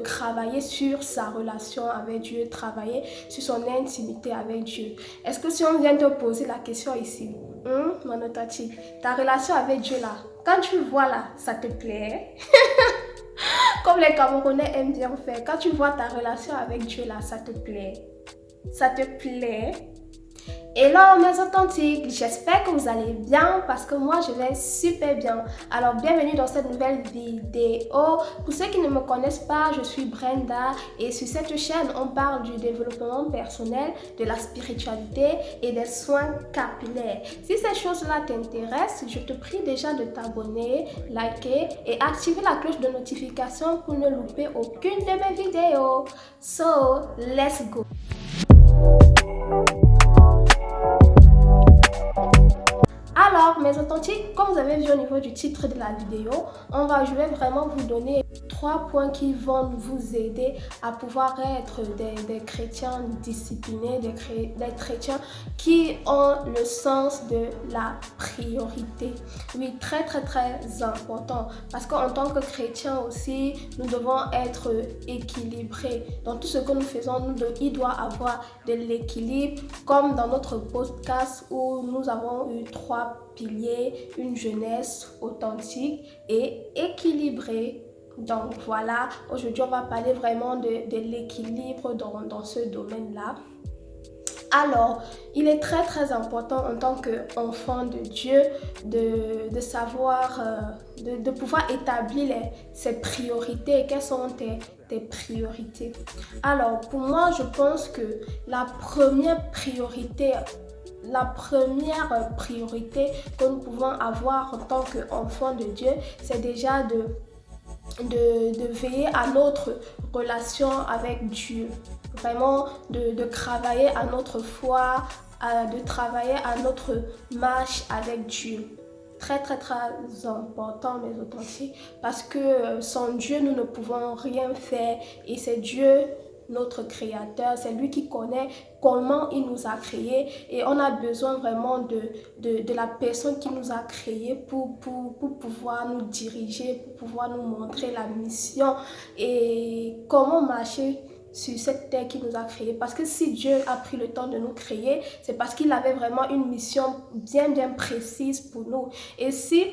travailler sur sa relation avec Dieu, travailler sur son intimité avec Dieu. Est-ce que si on vient te poser la question ici, mon authentique, ta relation avec Dieu là, quand tu vois là, ça te plaît? Comme les Camerounais aiment bien faire, quand tu vois ta relation avec Dieu là, ça te plaît? Ça te plaît? Hello mes authentiques, j'espère que vous allez bien parce que moi je vais super bien. Alors bienvenue dans cette nouvelle vidéo. Pour ceux qui ne me connaissent pas, je suis Brenda et sur cette chaîne on parle du développement personnel, de la spiritualité et des soins capillaires. Si ces choses-là t'intéressent, je te prie déjà de t'abonner, liker et activer la cloche de notification pour ne louper aucune de mes vidéos. So, let's go! Alors, mes authentiques, comme vous avez vu au niveau du titre de la vidéo, je vais vraiment vous donner 3 points qui vont vous aider à pouvoir être des chrétiens disciplinés, des chrétiens qui ont le sens de la priorité. Oui, très important parce qu'en tant que chrétiens aussi, nous devons être équilibrés. Dans tout ce que nous faisons, il doit avoir de l'équilibre, comme dans notre podcast où nous avons eu 3 piliers, une jeunesse authentique et équilibrée. Donc voilà, aujourd'hui on va parler vraiment de l'équilibre dans ce domaine-là. Alors, il est très important en tant qu'enfant de Dieu de savoir, de pouvoir établir ses priorités. Quelles sont tes priorités? Alors, pour moi, je pense que la première priorité que nous pouvons avoir en tant qu'enfants de Dieu, c'est déjà de veiller à notre relation avec Dieu. Vraiment de travailler à notre foi, de travailler à notre marche avec Dieu. Très important, mes authentiques, parce que sans Dieu, nous ne pouvons rien faire et c'est Dieu, notre créateur, c'est lui qui connaît comment il nous a créés et on a besoin vraiment de la personne qui nous a créés pour pouvoir nous diriger, pour pouvoir nous montrer la mission et comment marcher sur cette terre qui nous a créés. Parce que si Dieu a pris le temps de nous créer, c'est parce qu'il avait vraiment une mission bien précise pour nous. Et si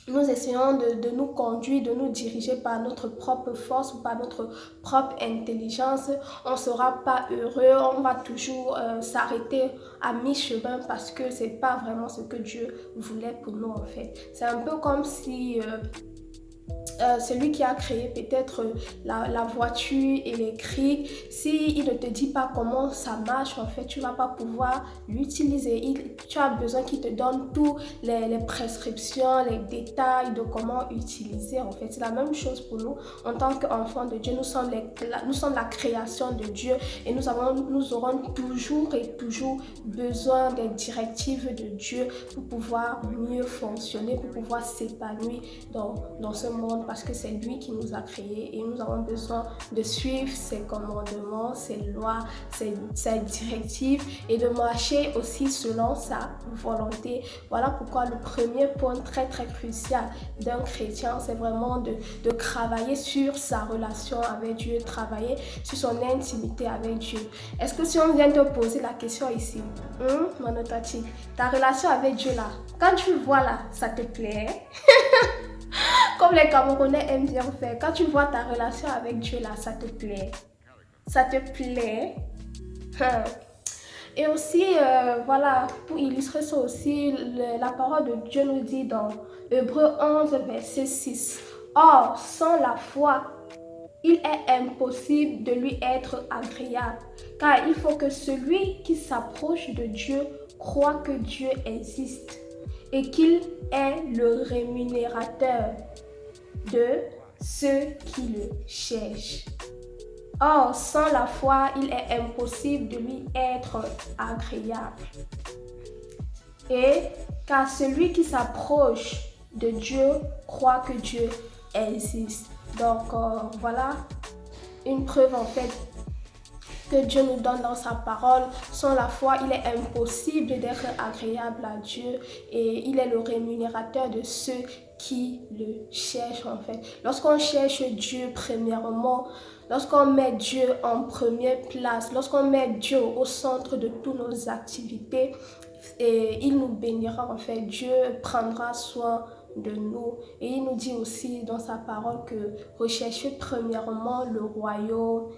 nous essayons de nous conduire, de nous diriger par notre propre force ou par notre propre intelligence, on ne sera pas heureux, on va toujours s'arrêter à mi-chemin parce que ce n'est pas vraiment ce que Dieu voulait pour nous en fait. C'est un peu comme si celui qui a créé peut-être la voiture électrique, s'il ne te dit pas comment ça marche, en fait, tu ne vas pas pouvoir l'utiliser. Tu as besoin qu'il te donne tous les prescriptions, les détails de comment utiliser. En fait, c'est la même chose pour nous. En tant qu'enfants de Dieu, nous sommes la création de Dieu et nous aurons toujours besoin des directives de Dieu pour pouvoir mieux fonctionner, pour pouvoir s'épanouir dans ce monde. Parce que c'est lui qui nous a créés et nous avons besoin de suivre ses commandements, ses lois, ses directives et de marcher aussi selon sa volonté. Voilà pourquoi le premier point très crucial d'un chrétien, c'est vraiment de travailler sur sa relation avec Dieu, travailler sur son intimité avec Dieu. Est-ce que si on vient te poser la question ici, mon authentique, ta relation avec Dieu là, quand tu vois là, ça te plaît? Comme les Camerounais aiment bien faire, quand tu vois ta relation avec Dieu là, ça te plaît? Ça te plaît? Et aussi, voilà, pour illustrer ça aussi, la parole de Dieu nous dit dans Hébreux 11, verset 6. Or, sans la foi, il est impossible de lui être agréable, car il faut que celui qui s'approche de Dieu croit que Dieu existe et qu'il est le rémunérateur de ceux qui le cherchent. Or, sans la foi, il est impossible de lui être agréable. Et car celui qui s'approche de Dieu croit que Dieu existe. Donc, voilà une preuve en fait que Dieu nous donne dans sa parole. Sans la foi, il est impossible d'être agréable à Dieu et il est le rémunérateur de ceux qui le cherchent en fait. Lorsqu'on cherche Dieu premièrement, lorsqu'on met Dieu en première place, lorsqu'on met Dieu au centre de toutes nos activités, et il nous bénira en fait. Dieu prendra soin de nous. Et il nous dit aussi dans sa parole que recherchez premièrement le royaume.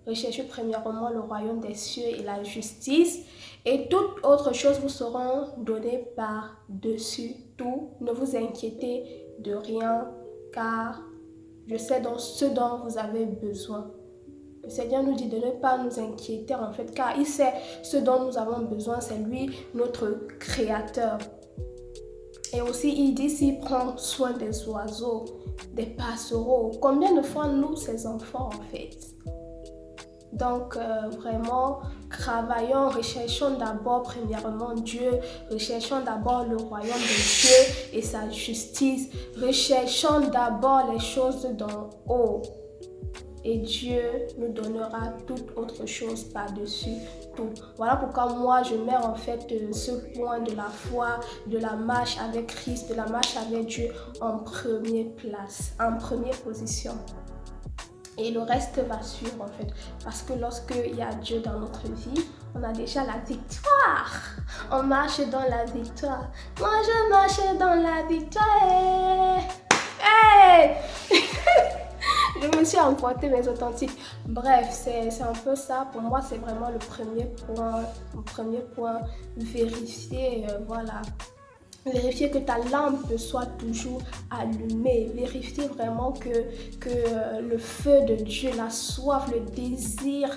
Recherchez premièrement le royaume des cieux et la justice. Et toute autre chose vous seront données par-dessus tout. Ne vous inquiétez de rien, car je sais ce dont vous avez besoin. Le Seigneur nous dit de ne pas nous inquiéter en fait, car il sait ce dont nous avons besoin, c'est lui notre créateur. Et aussi il dit s'il prend soin des oiseaux, des passereaux, combien de fois nous, ses enfants en fait. Donc vraiment, travaillons, recherchons d'abord premièrement Dieu, recherchons d'abord le royaume de Dieu et sa justice, recherchons d'abord les choses d'en haut. Et Dieu nous donnera toute autre chose par-dessus tout. Voilà pourquoi moi je mets en fait ce point de la foi, de la marche avec Christ, de la marche avec Dieu en première place, en première position. Et le reste va suivre en fait. Parce que lorsqu'il y a Dieu dans notre vie, on a déjà la victoire. On marche dans la victoire. Moi je marche dans la victoire. Hey! Je me suis emporté mes authentiques. Bref, c'est un peu ça. Pour moi, c'est vraiment le premier point. Vérifier, voilà. Vérifier que ta lampe soit toujours allumée. Vérifier vraiment que le feu de Dieu, la soif, le désir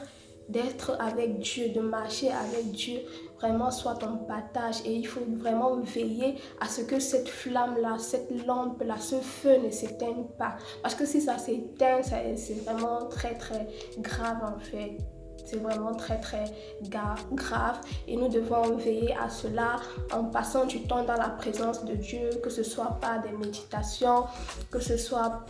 d'être avec Dieu, de marcher avec Dieu, vraiment soit ton partage. Et il faut vraiment veiller à ce que cette flamme-là, cette lampe-là, ce feu ne s'éteigne pas. Parce que si ça s'éteint, c'est vraiment très très grave en fait. C'est vraiment très très grave et nous devons veiller à cela en passant du temps dans la présence de Dieu, que ce soit par des méditations, que ce soit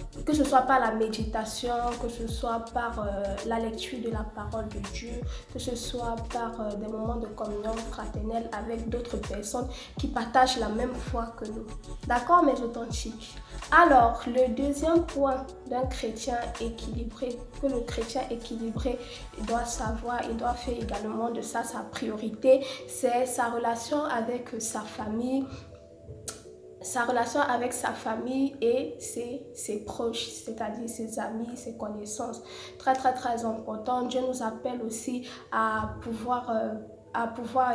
par la méditation, que ce soit par la lecture de la parole de Dieu, que ce soit par des moments de communion fraternelle avec d'autres personnes qui partagent la même foi que nous. D'accord mes authentiques? Alors, le deuxième point d'un chrétien équilibré, que le chrétien équilibré doit savoir, il doit faire également de ça sa priorité, c'est sa relation avec sa famille, et ses proches, c'est-à-dire ses amis, ses connaissances. Très très très important. Dieu nous appelle aussi à pouvoir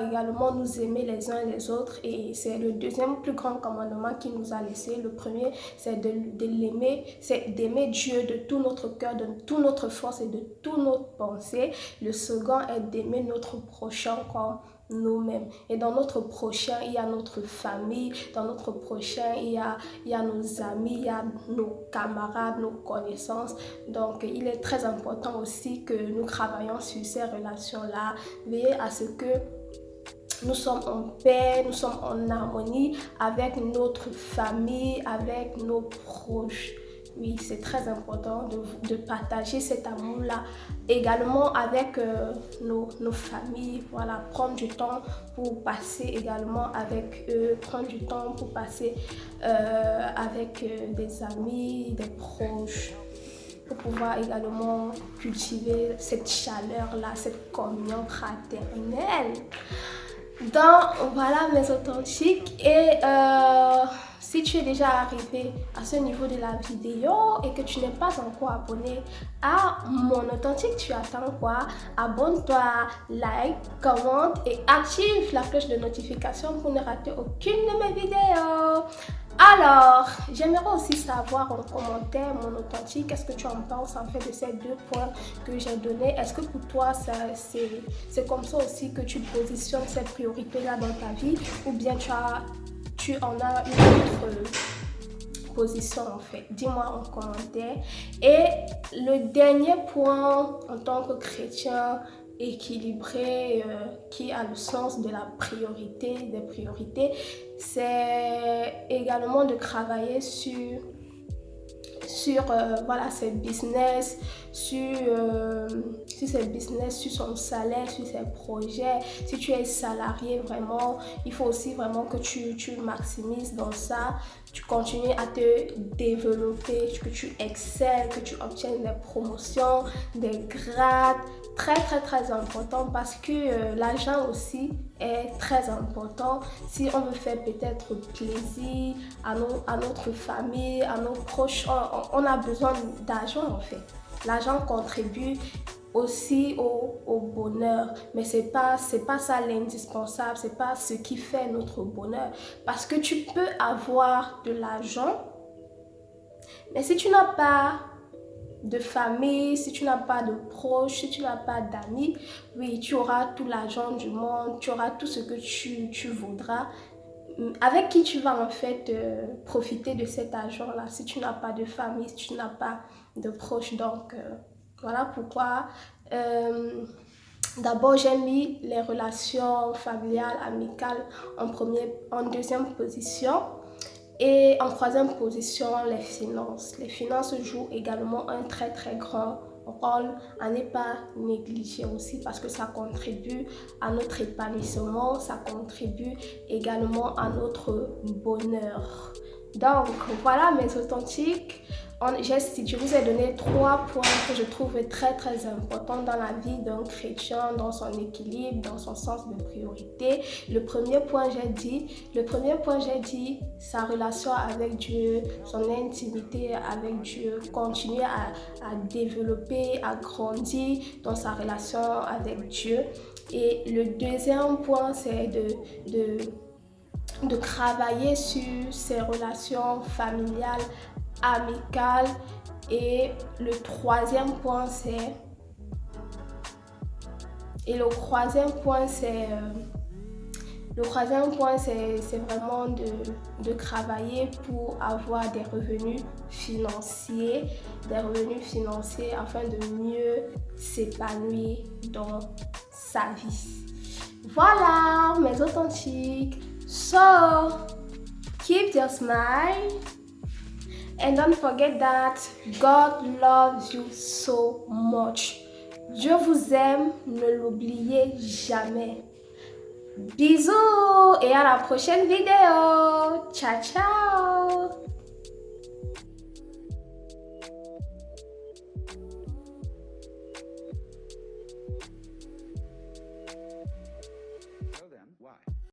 également nous aimer les uns les autres, et c'est le deuxième plus grand commandement qu'il nous a laissé. Le premier, c'est de l'aimer, c'est d'aimer Dieu de tout notre cœur, de toute notre force et de toute notre pensée. Le second est d'aimer notre prochain comme nous-mêmes. Et dans notre prochain, il y a notre famille. Dans notre prochain, il y a nos amis, il y a nos camarades, nos connaissances. Donc, il est très important aussi que nous travaillions sur ces relations-là. Veillez à ce que nous sommes en paix, nous sommes en harmonie avec notre famille, avec nos proches. Oui, c'est très important de partager cet amour-là également avec nos familles. Voilà, prendre du temps pour passer également avec eux, prendre du temps pour passer avec des amis, des proches, pour pouvoir également cultiver cette chaleur-là, cette communion fraternelle. Donc, voilà mes authentiques. Et si tu es déjà arrivé à ce niveau de la vidéo et que tu n'es pas encore abonné à mon authentique, tu attends quoi? Abonne-toi, like, commente et active la cloche de notification pour ne rater aucune de mes vidéos. Alors, j'aimerais aussi savoir en commentaire, mon authentique, qu'est-ce que tu en penses en fait de ces deux points que j'ai donnés. Est-ce que pour toi, c'est comme ça aussi que tu positionnes cette priorité-là dans ta vie, ou bien tu en as une autre position en fait? Dis-moi en commentaire. Et le dernier point en tant que chrétien équilibré, qui a le sens de la priorité, des priorités, c'est également de travailler sur sur voilà, ses business, sur ses business, sur son salaire, sur ses projets. Si tu es salarié, vraiment, il faut aussi vraiment que tu maximises dans ça. Tu continues à te développer, que tu excelles, que tu obtiennes des promotions, des grades. Très très très important parce que l'argent aussi est très important si on veut faire peut-être plaisir à notre famille, à nos proches. On a besoin d'argent en fait. L'argent contribue aussi au bonheur, mais c'est pas ça l'indispensable, c'est pas ce qui fait notre bonheur, parce que tu peux avoir de l'argent, mais si tu n'as pas de famille, si tu n'as pas de proches, si tu n'as pas d'amis, oui, tu auras tout l'argent du monde, tu auras tout ce que tu voudras. Avec qui tu vas en fait profiter de cet argent-là si tu n'as pas de famille, si tu n'as pas de proches. Donc, voilà pourquoi d'abord j'ai mis les relations familiales, amicales en deuxième position. Et en troisième position, les finances. Les finances jouent également un très très grand rôle à ne pas négliger aussi parce que ça contribue à notre épanouissement, ça contribue également à notre bonheur. Donc voilà mes authentiques. Je vous ai donné 3 points que je trouve très très importants dans la vie d'un chrétien, dans son équilibre, dans son sens de priorité. Le premier point j'ai dit, sa relation avec Dieu, son intimité avec Dieu, continuer à développer, à grandir dans sa relation avec Dieu. Et le deuxième point, c'est de travailler sur ses relations familiales, amicales. Et le troisième point, c'est vraiment de travailler pour avoir des revenus financiers afin de mieux s'épanouir dans sa vie. Voilà mes authentiques. So, keep your smile and don't forget that God loves you so much. Dieu vous aime, ne l'oubliez jamais. Bisous et à la prochaine vidéo. Ciao, ciao.